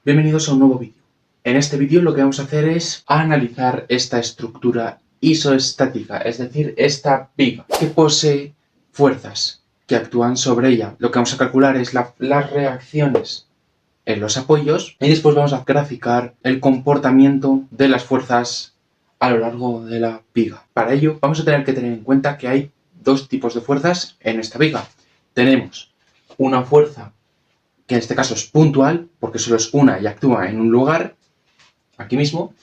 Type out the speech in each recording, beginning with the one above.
Bienvenidos a un nuevo vídeo. En este vídeo lo que vamos a hacer es analizar esta estructura isoestática, es decir, esta viga que posee fuerzas que actúan sobre ella. Lo que vamos a calcular es las reacciones en los apoyos y después vamos a graficar el comportamiento de las fuerzas a lo largo de la viga. Para ello vamos a tener que tener en cuenta que hay dos tipos de fuerzas en esta viga. Tenemos una fuerza que en este caso es puntual, porque solo es una y actúa en un lugar, aquí mismo,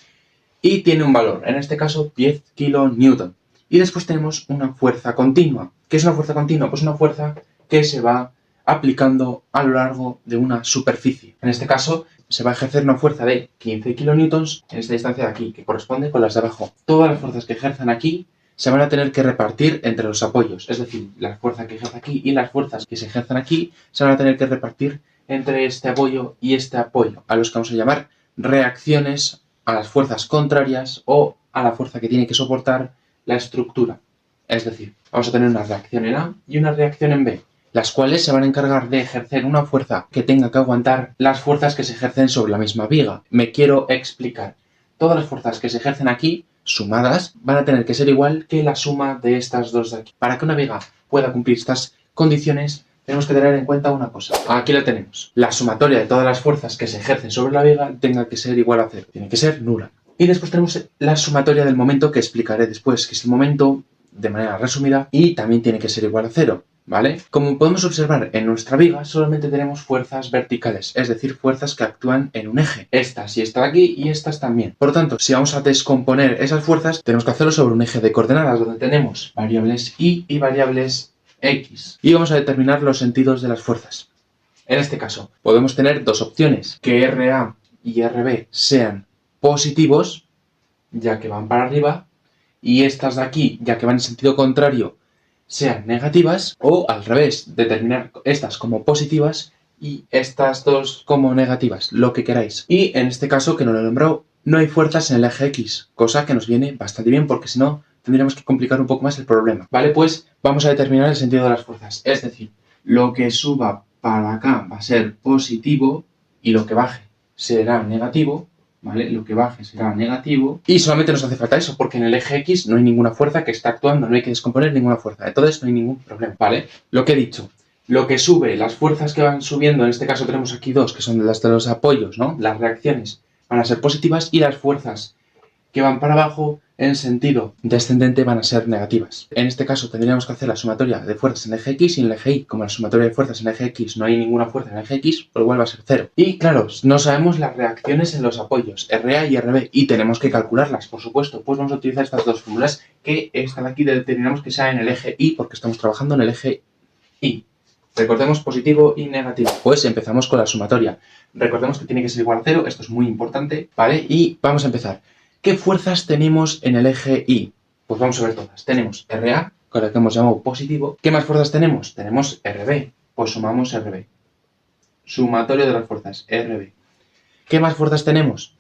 y tiene un valor, en este caso 10 kN. Y después tenemos una fuerza continua. ¿Qué es una fuerza continua? Pues una fuerza que se va aplicando a lo largo de una superficie. En este caso, se va a ejercer una fuerza de 15 kN en esta distancia de aquí, que corresponde con las de abajo. Todas las fuerzas que ejerzan aquí se van a tener que repartir entre los apoyos. Es decir, la fuerza que ejerce aquí y las fuerzas que se ejerzan aquí se van a tener que repartir entre este apoyo y este apoyo, a los que vamos a llamar reacciones a las fuerzas contrarias o a la fuerza que tiene que soportar la estructura. Es decir, vamos a tener una reacción en A y una reacción en B, las cuales se van a encargar de ejercer una fuerza que tenga que aguantar las fuerzas que se ejercen sobre la misma viga. Me quiero explicar. Todas las fuerzas que se ejercen aquí, sumadas, van a tener que ser igual que la suma de estas dos de aquí. Para que una viga pueda cumplir estas condiciones, tenemos que tener en cuenta una cosa. Aquí la tenemos. La sumatoria de todas las fuerzas que se ejercen sobre la viga tenga que ser igual a 0. Tiene que ser nula. Y después tenemos la sumatoria del momento, que explicaré después, que es el momento de manera resumida, y también tiene que ser igual a 0. ¿Vale? Como podemos observar, en nuestra viga solamente tenemos fuerzas verticales, es decir, fuerzas que actúan en un eje. Estas y esta de aquí y estas también. Por lo tanto, si vamos a descomponer esas fuerzas, tenemos que hacerlo sobre un eje de coordenadas donde tenemos variables y variables x. Y vamos a determinar los sentidos de las fuerzas. En este caso, podemos tener dos opciones, que RA y RB sean positivos, ya que van para arriba, y estas de aquí, ya que van en sentido contrario, sean negativas, o al revés, determinar estas como positivas y estas dos como negativas, lo que queráis. Y en este caso, que no lo he nombrado, no hay fuerzas en el eje X, cosa que nos viene bastante bien porque si no tendríamos que complicar un poco más el problema. Vale, pues vamos a determinar el sentido de las fuerzas, es decir, lo que suba para acá va a ser positivo y lo que baje será negativo. ¿Vale? Lo que baje será negativo. Y solamente nos hace falta eso, porque en el eje X no hay ninguna fuerza que está actuando, no hay que descomponer ninguna fuerza. Entonces no hay ningún problema, ¿vale? Lo que he dicho, lo que sube, las fuerzas que van subiendo, en este caso tenemos aquí dos, que son las de los apoyos, ¿no? Las reacciones van a ser positivas y las fuerzas que van para abajo en sentido descendente van a ser negativas. En este caso tendríamos que hacer la sumatoria de fuerzas en el eje X y en el eje Y. Como la sumatoria de fuerzas en el eje X no hay ninguna fuerza en el eje X, por lo cual va a ser 0. Y claro, no sabemos las reacciones en los apoyos, RA y RB, y tenemos que calcularlas, por supuesto. Pues vamos a utilizar estas dos fórmulas, que esta de aquí determinamos que sea en el eje Y, porque estamos trabajando en el eje Y. Recordemos positivo y negativo. Pues empezamos con la sumatoria. Recordemos que tiene que ser igual a 0, esto es muy importante, ¿vale? Y vamos a empezar. ¿Qué fuerzas tenemos en el eje Y? Pues vamos a ver todas. Tenemos RA, con la que hemos llamado positivo. ¿Qué más fuerzas tenemos? Tenemos RB. Pues sumamos RB. Sumatorio de las fuerzas, RB. ¿Qué más fuerzas tenemos?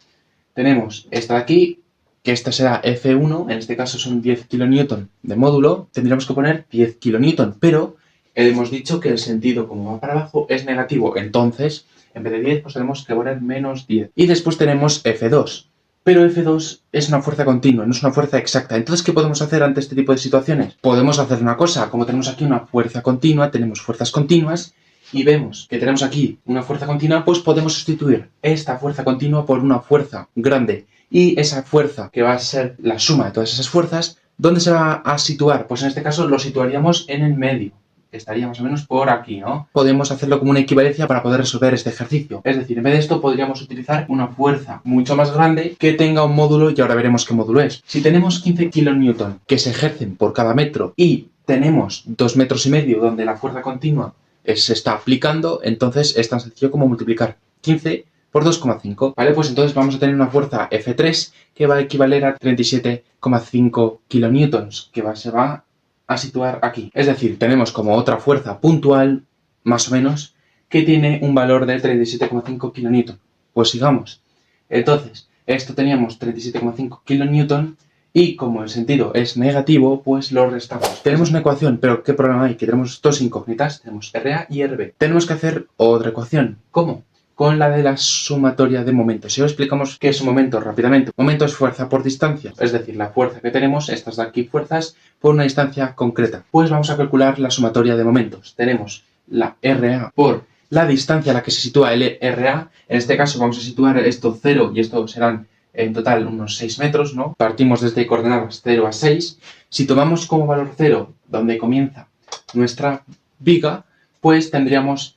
Tenemos esta de aquí, que esta será F1, en este caso son 10 kN de módulo. Tendríamos que poner 10 kN, pero hemos dicho que el sentido, como va para abajo, es negativo. Entonces, en vez de 10, pues tenemos que poner menos 10. Y después tenemos F2. Pero F2 es una fuerza continua, no es una fuerza exacta. Entonces, ¿qué podemos hacer ante este tipo de situaciones? Podemos hacer una cosa. Como tenemos aquí una fuerza continua, tenemos fuerzas continuas, y vemos que tenemos aquí una fuerza continua, pues podemos sustituir esta fuerza continua por una fuerza grande. Y esa fuerza, que va a ser la suma de todas esas fuerzas, ¿dónde se va a situar? Pues en este caso lo situaríamos en el medio. Estaría más o menos por aquí, ¿no? Podemos hacerlo como una equivalencia para poder resolver este ejercicio. Es decir, en vez de esto podríamos utilizar una fuerza mucho más grande que tenga un módulo, y ahora veremos qué módulo es. Si tenemos 15 kN que se ejercen por cada metro y tenemos 2,5 metros donde la fuerza continua se está aplicando, entonces es tan sencillo como multiplicar 15 por 2,5, ¿vale? Pues entonces vamos a tener una fuerza F3 que va a equivaler a 37,5 kN, que se va a situar aquí. Es decir, tenemos como otra fuerza puntual, más o menos, que tiene un valor de 37,5 kN. Pues sigamos. Entonces, esto teníamos 37,5 kN y como el sentido es negativo, pues lo restamos. Tenemos una ecuación, pero ¿qué problema hay? Que tenemos dos incógnitas, tenemos RA y RB. Tenemos que hacer otra ecuación. ¿Cómo? con la de la sumatoria de momentos. Si ahora explicamos qué es un momento rápidamente. Momento es fuerza por distancia, es decir, la fuerza que tenemos, estas de aquí fuerzas, por una distancia concreta. Pues vamos a calcular la sumatoria de momentos. Tenemos la RA por la distancia a la que se sitúa el RA. En este caso vamos a situar esto 0 y esto serán en total unos 6 metros, ¿no? Partimos desde coordenadas 0 a 6. Si tomamos como valor 0 donde comienza nuestra viga, pues tendríamos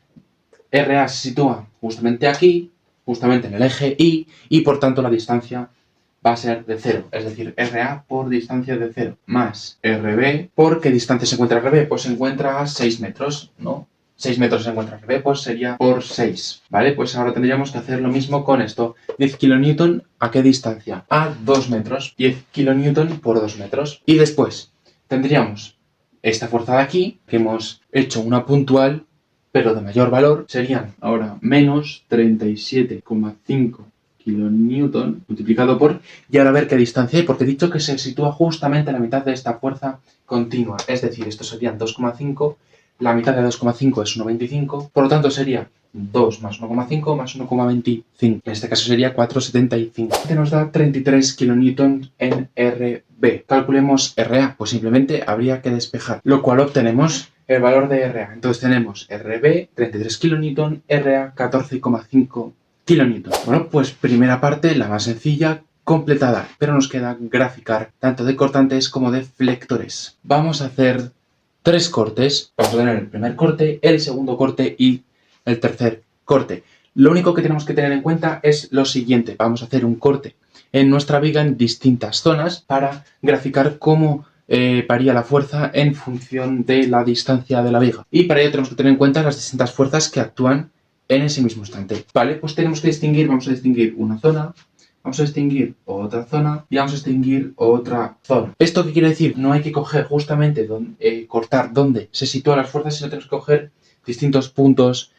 RA se sitúa justamente aquí, justamente en el eje Y, y por tanto la distancia va a ser de 0, es decir, RA por distancia de 0, más RB. ¿Por qué distancia se encuentra RB? Pues se encuentra a 6 metros, ¿no? 6 metros se encuentra RB, pues sería por 6, ¿vale? Pues ahora tendríamos que hacer lo mismo con esto. 10 kN, ¿a qué distancia? A 2 metros. 10 kN por 2 metros. Y después tendríamos esta fuerza de aquí, que hemos hecho una puntual, pero de mayor valor, serían ahora menos 37,5 kN multiplicado por, y ahora a ver qué distancia hay, porque he dicho que se sitúa justamente a la mitad de esta fuerza continua, es decir, esto serían 2,5, la mitad de 2,5 es 1,25, por lo tanto sería 2 más 1,5 más 1,25, en este caso sería 4,75, que nos da 33 kN en RB. Calculemos RA, pues simplemente habría que despejar, lo cual obtenemos el valor de RA. Entonces tenemos RB 33 kN, RA 14,5 kN. Bueno, pues primera parte, la más sencilla, completada, pero nos queda graficar tanto de cortantes como de flectores. Vamos a hacer 3 cortes. Vamos a tener el primer corte, el segundo corte y el tercer corte. Lo único que tenemos que tener en cuenta es lo siguiente. Vamos a hacer un corte en nuestra viga en distintas zonas para graficar cómo varía la fuerza en función de la distancia de la viga. Y para ello tenemos que tener en cuenta las distintas fuerzas que actúan en ese mismo instante. Vale, pues tenemos que distinguir, vamos a distinguir una zona, vamos a distinguir otra zona y vamos a distinguir otra zona. ¿Esto qué quiere decir? No hay que coger justamente cortar dónde se sitúan las fuerzas, sino tenemos que coger distintos puntos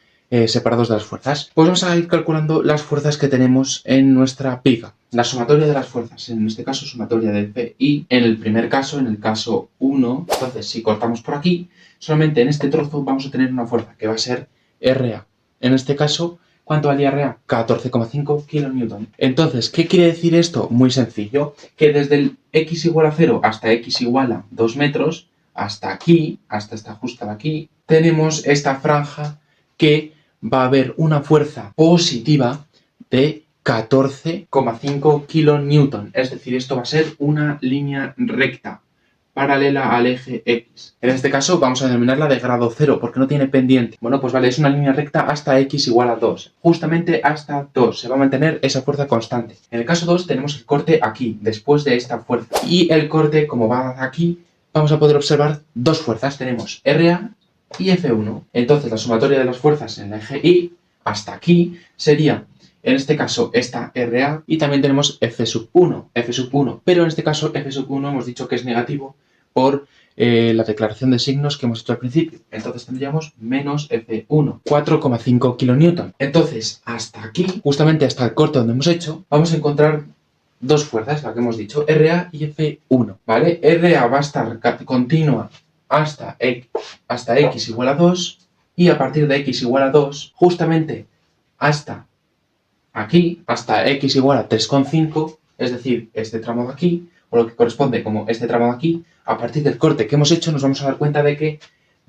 separados de las fuerzas. Pues vamos a ir calculando las fuerzas que tenemos en nuestra viga. La sumatoria de las fuerzas, en este caso sumatoria de P y en el primer caso, en el caso 1, entonces si cortamos por aquí, solamente en este trozo vamos a tener una fuerza que va a ser RA. En este caso, ¿cuánto valía RA? 14,5 kN. Entonces, ¿qué quiere decir esto? Muy sencillo, que desde el x igual a 0 hasta x igual a 2 metros, hasta aquí, hasta esta justa de aquí, tenemos esta franja que va a haber una fuerza positiva de 14,5 kN. Es decir, esto va a ser una línea recta paralela al eje X. En este caso vamos a denominarla de grado 0 porque no tiene pendiente. Bueno, pues vale, es una línea recta hasta X igual a 2. Justamente hasta 2 se va a mantener esa fuerza constante. En el caso 2 tenemos el corte aquí, después de esta fuerza. Y el corte, como va aquí, vamos a poder observar dos fuerzas. Tenemos RA y F1. Entonces la sumatoria de las fuerzas en el eje Y hasta aquí sería, en este caso, esta RA y también tenemos F1, pero en este caso F1 hemos dicho que es negativo por la declaración de signos que hemos hecho al principio. Entonces tendríamos menos F1, 4,5 kN. Entonces, hasta aquí, justamente hasta el corte donde hemos hecho, vamos a encontrar dos fuerzas, la que hemos dicho, RA y F1, ¿vale? RA va a estar continua hasta X igual a 2 y a partir de X igual a 2, justamente hasta aquí, hasta X igual a 3,5, es decir, este tramo de aquí, o lo que corresponde como este tramo de aquí, a partir del corte que hemos hecho nos vamos a dar cuenta de que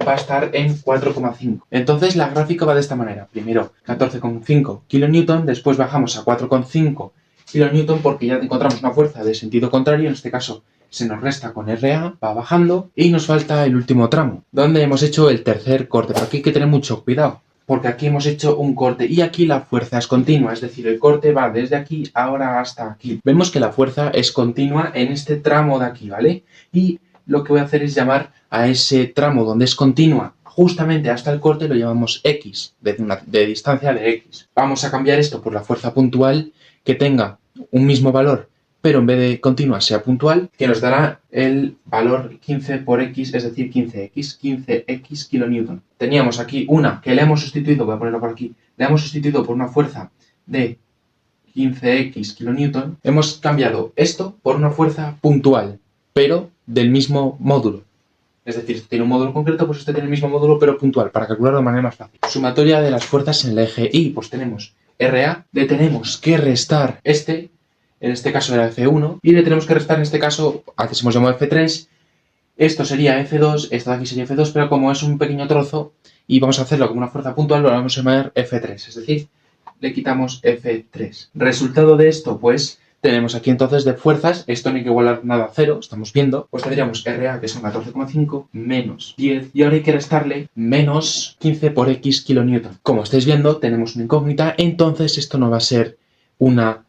va a estar en 4,5. Entonces la gráfica va de esta manera. Primero 14,5 kN, después bajamos a 4,5 kN porque ya encontramos una fuerza de sentido contrario, en este caso se nos resta con RA, va bajando y nos falta el último tramo, donde hemos hecho el tercer corte. Pero aquí hay que tener mucho cuidado, porque aquí hemos hecho un corte y aquí la fuerza es continua, es decir, el corte va desde aquí ahora hasta aquí. Vemos que la fuerza es continua en este tramo de aquí, ¿vale? Y lo que voy a hacer es llamar a ese tramo donde es continua justamente hasta el corte, lo llamamos X, de distancia de X. Vamos a cambiar esto por la fuerza puntual que tenga un mismo valor, pero en vez de continua sea puntual, que nos dará el valor 15 por X, es decir, 15X kN. Teníamos aquí una que le hemos sustituido, voy a ponerlo por aquí, le hemos sustituido por una fuerza de 15X kN. Hemos cambiado esto por una fuerza puntual, pero del mismo módulo. Es decir, si tiene un módulo concreto, pues este tiene el mismo módulo, pero puntual, para calcularlo de manera más fácil. Sumatoria de las fuerzas en el eje Y, pues tenemos RA, le tenemos que restar este, en este caso era F1, y le tenemos que restar en este caso, antes hemos llamado F3, esto sería F2, esto de aquí sería F2, pero como es un pequeño trozo y vamos a hacerlo como una fuerza puntual, lo vamos a llamar F3, es decir, le quitamos F3. Resultado de esto, pues, tenemos aquí entonces de fuerzas, esto no hay que igualar nada a 0, estamos viendo, pues tendríamos RA, que son 14,5, menos 10, y ahora hay que restarle menos 15 por X kilonewton. Como estáis viendo, tenemos una incógnita, entonces esto no va a ser una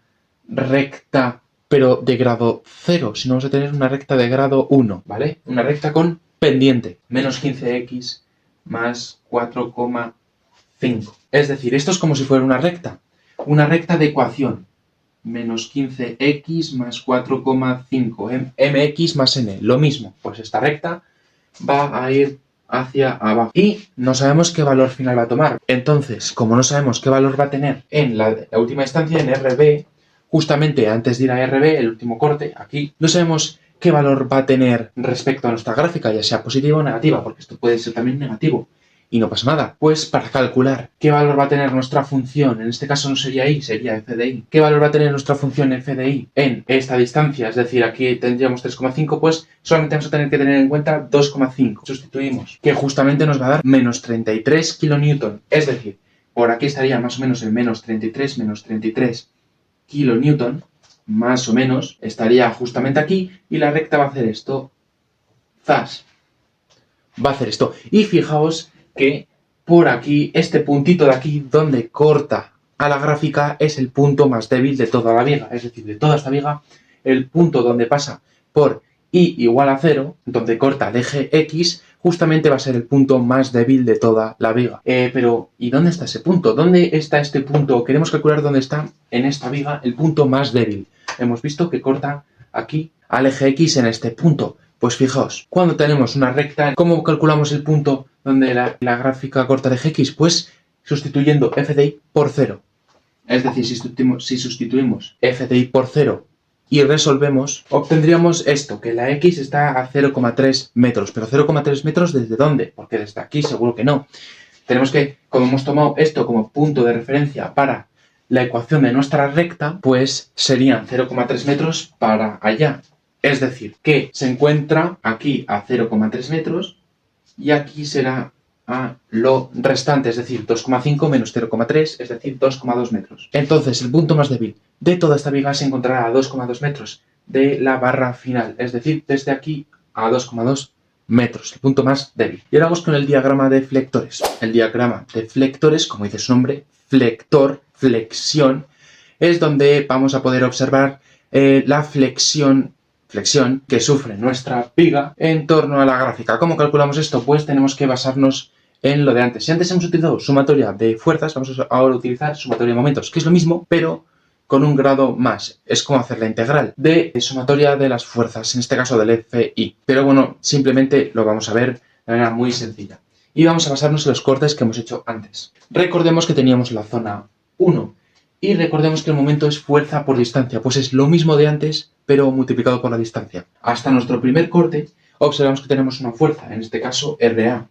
recta, pero de grado 0, sino vamos a tener una recta de grado 1, ¿vale? Una recta con pendiente, menos 15X más 4,5. Es decir, esto es como si fuera una recta de ecuación, menos 15x más 4,5, mx más n, lo mismo, pues esta recta va a ir hacia abajo y no sabemos qué valor final va a tomar. Entonces, como no sabemos qué valor va a tener en la última instancia, en RB, justamente antes de ir a RB, el último corte, aquí, no sabemos qué valor va a tener respecto a nuestra gráfica, ya sea positiva o negativa, porque esto puede ser también negativo. Y no pasa nada. Pues para calcular qué valor va a tener nuestra función, en este caso no sería y, sería f de i. ¿Qué valor va a tener nuestra función f de i en esta distancia? Es decir, aquí tendríamos 3,5, pues solamente vamos a tener que tener en cuenta 2,5. Sustituimos, que justamente nos va a dar menos 33 kilonewton. Es decir, por aquí estaría más o menos el menos 33 kilonewton, más o menos, estaría justamente aquí y la recta va a hacer esto. ¡Zas! Va a hacer esto. Y fijaos que por aquí, este puntito de aquí donde corta a la gráfica es el punto más débil de toda la viga. Es decir, de toda esta viga, el punto donde pasa por i igual a 0, donde corta el eje X, justamente va a ser el punto más débil de toda la viga. Pero, ¿y dónde está ese punto? ¿Dónde está este punto? Queremos calcular dónde está en esta viga el punto más débil. Hemos visto que corta aquí al eje X en este punto. Pues fijaos, cuando tenemos una recta, ¿cómo calculamos el punto donde la gráfica corta el eje X? Pues sustituyendo f de i por 0. Es decir, si sustituimos f de i por 0 y resolvemos, obtendríamos esto, que la X está a 0,3 metros. ¿Pero 0,3 metros desde dónde? Porque desde aquí seguro que no. Tenemos que, como hemos tomado esto como punto de referencia para la ecuación de nuestra recta, pues serían 0,3 metros para allá. Es decir, que se encuentra aquí a 0,3 metros y aquí será a lo restante, es decir, 2,5 menos 0,3, es decir, 2,2 metros. Entonces, el punto más débil de toda esta viga se encontrará a 2,2 metros de la barra final, es decir, desde aquí a 2,2 metros, el punto más débil. Y ahora vamos con el diagrama de flectores. El diagrama de flectores, como dice su nombre, flector, flexión, es donde vamos a poder observar la flexión que sufre nuestra viga en torno a la gráfica. ¿Cómo calculamos esto? Pues tenemos que basarnos en lo de antes. Si antes hemos utilizado sumatoria de fuerzas, vamos a ahora utilizar sumatoria de momentos, que es lo mismo, pero con un grado más. Es como hacer la integral de sumatoria de las fuerzas, en este caso del FI. Pero bueno, simplemente lo vamos a ver de manera muy sencilla. Y vamos a basarnos en los cortes que hemos hecho antes. Recordemos que teníamos la zona 1. Y recordemos que el momento es fuerza por distancia, pues es lo mismo de antes, pero multiplicado por la distancia. Hasta nuestro primer corte, observamos que tenemos una fuerza, en este caso RA.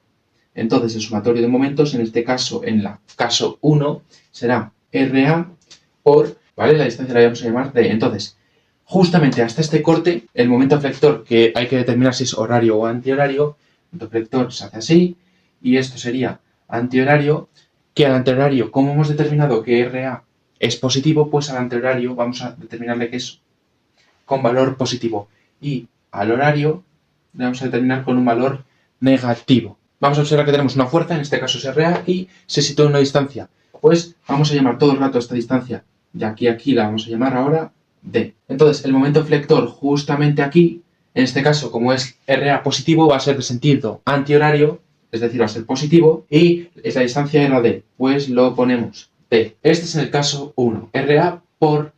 Entonces, el sumatorio de momentos, en este caso, en la caso 1, será RA por, ¿vale? La distancia la vamos a llamar D. Entonces, justamente hasta este corte, el momento flector, que hay que determinar si es horario o antihorario, el momento flector se hace así, y esto sería antihorario, que al antihorario, como hemos determinado que RA es positivo, pues al antihorario vamos a determinarle que es con valor positivo. Y al horario le vamos a determinar con un valor negativo. Vamos a observar que tenemos una fuerza, en este caso es RA, y se sitúa en una distancia. Pues vamos a llamar todo el rato a esta distancia, de aquí a aquí la vamos a llamar ahora D. Entonces, el momento flector justamente aquí, en este caso, como es RA positivo, va a ser de sentido antihorario, es decir, va a ser positivo, y la distancia era D. Pues lo ponemos D. Este es en el caso 1, RA por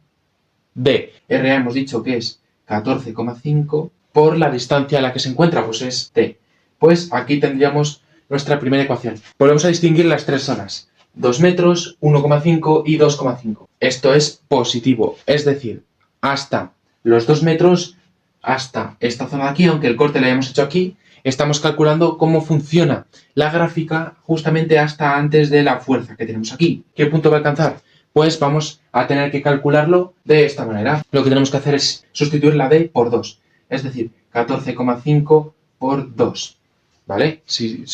D. RA hemos dicho que es 14,5 por la distancia a la que se encuentra, pues es D. Pues aquí tendríamos nuestra primera ecuación. Volvemos a distinguir las tres zonas. 2 metros, 1,5 y 2,5. Esto es positivo, es decir, hasta los 2 metros, hasta esta zona de aquí, aunque el corte lo hayamos hecho aquí, estamos calculando cómo funciona la gráfica justamente hasta antes de la fuerza que tenemos aquí. ¿Qué punto va a alcanzar? pues vamos a tener que calcularlo de esta manera. Lo que tenemos que hacer es sustituir la D por 2, es decir, 14,5 por 2, ¿vale? Si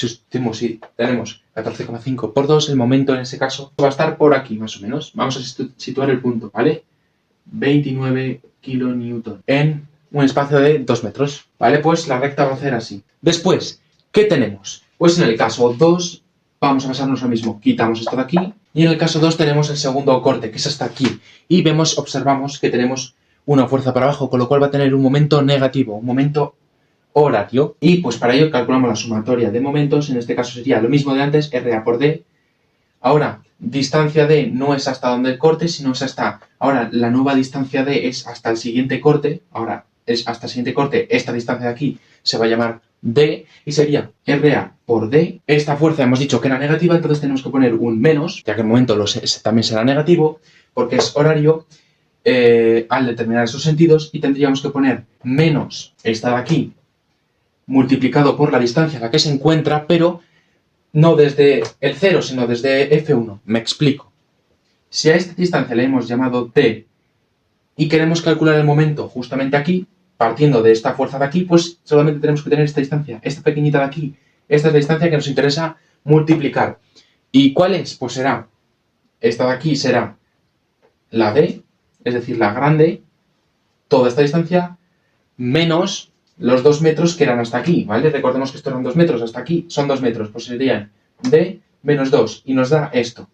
tenemos 14,5 por 2, el momento en ese caso va a estar por aquí más o menos. Vamos a situar el punto, ¿vale? 29 kilonewton en un espacio de 2 metros, ¿vale? Pues la recta va a ser así. Después, ¿qué tenemos? Pues en el caso 2 vamos a pasarnos lo mismo, quitamos esto de aquí, y en el caso 2 tenemos el segundo corte, que es hasta aquí, y observamos que tenemos una fuerza para abajo, con lo cual va a tener un momento negativo, un momento horario, y pues para ello calculamos la sumatoria de momentos, en este caso sería lo mismo de antes, RA por D. Ahora, distancia D no es hasta donde el corte, sino es hasta, ahora la nueva distancia D es hasta el siguiente corte, ahora es hasta el siguiente corte, esta distancia de aquí se va a llamar D, y sería RA por D. Esta fuerza hemos dicho que era negativa, entonces tenemos que poner un menos, ya que el momento también será negativo, porque es horario, al determinar esos sentidos, y tendríamos que poner menos esta de aquí, multiplicado por la distancia a la que se encuentra, pero no desde el 0, sino desde F1. Me explico. Si a esta distancia le hemos llamado T y queremos calcular el momento justamente aquí, partiendo de esta fuerza de aquí, pues solamente tenemos que tener esta distancia, esta pequeñita de aquí. Esta es la distancia que nos interesa multiplicar. ¿Y cuál es? Pues será, esta de aquí será la D, es decir, la grande, toda esta distancia, menos los 2 metros que eran hasta aquí, ¿vale? Recordemos que esto eran 2 metros, hasta aquí son 2 metros, pues serían D menos 2, y nos da esto,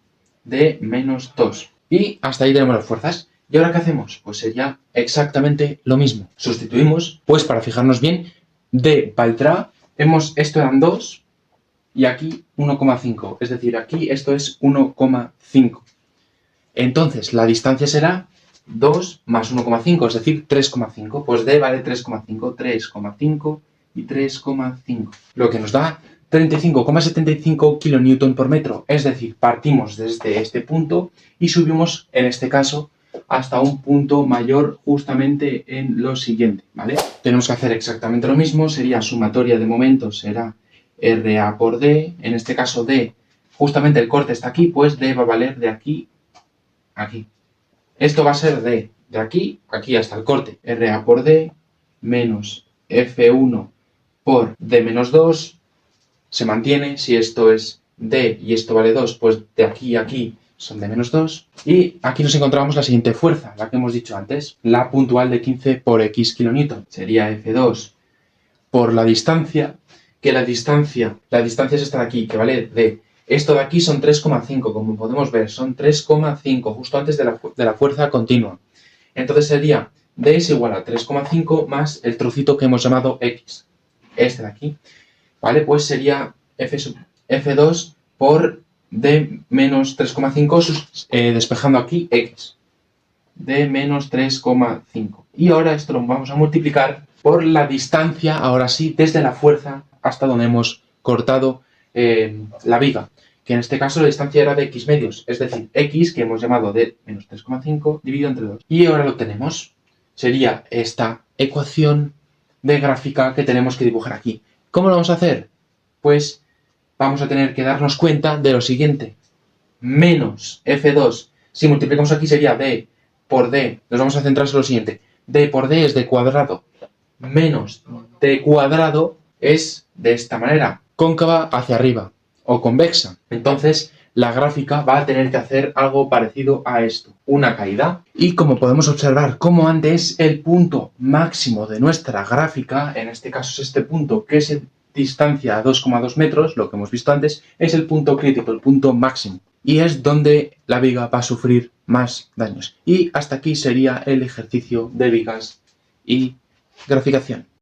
D menos 2. Y hasta ahí tenemos las fuerzas. ¿Y ahora qué hacemos? Pues sería exactamente lo mismo. Sustituimos, pues para fijarnos bien, D valdrá, esto eran 2, y aquí 1,5, es decir, aquí esto es 1,5. Entonces, la distancia será 2 más 1,5, es decir, 3,5. Pues D vale 3,5, 3,5 y 3,5. Lo que nos da 35,75 kilonewton por metro. Es decir, partimos desde este punto y subimos, en este caso, hasta un punto mayor justamente en lo siguiente, ¿vale? Tenemos que hacer exactamente lo mismo, sería sumatoria de momentos, será RA por D. En este caso D, justamente el corte está aquí, pues D va a valer de aquí a aquí. Esto va a ser D, de aquí a aquí hasta el corte. RA por D menos F1 por D menos 2 se mantiene. Si esto es D y esto vale 2, pues de aquí a aquí son D menos 2. Y aquí nos encontramos la siguiente fuerza, la que hemos dicho antes, la puntual de 15 por X kilonewton. Sería F2 por la distancia, que la distancia es esta de aquí, que vale D. Esto de aquí son 3,5, como podemos ver, son 3,5, justo antes de la fuerza continua. Entonces sería D es igual a 3,5 más el trocito que hemos llamado X, este de aquí. ¿Vale? Pues sería F2 por D menos 3,5, despejando aquí X. D menos 3,5. Y ahora esto lo vamos a multiplicar por la distancia, ahora sí, desde la fuerza hasta donde hemos cortado la viga, que en este caso la distancia era de X medios, es decir, X, que hemos llamado D menos 3,5, dividido entre 2. Y ahora lo tenemos. Sería esta ecuación de gráfica que tenemos que dibujar aquí. ¿Cómo lo vamos a hacer? Pues vamos a tener que darnos cuenta de lo siguiente. Menos F2, si multiplicamos aquí sería D por D. Nos vamos a centrar en lo siguiente. D por D es D cuadrado. Menos D cuadrado es de esta manera, cóncava hacia arriba o convexa. Entonces la gráfica va a tener que hacer algo parecido a esto, una caída. Y como podemos observar, como antes, el punto máximo de nuestra gráfica, en este caso es este punto que es distancia a 2,2 metros, lo que hemos visto antes, es el punto crítico, el punto máximo. Y es donde la viga va a sufrir más daños. Y hasta aquí sería el ejercicio de vigas y graficación.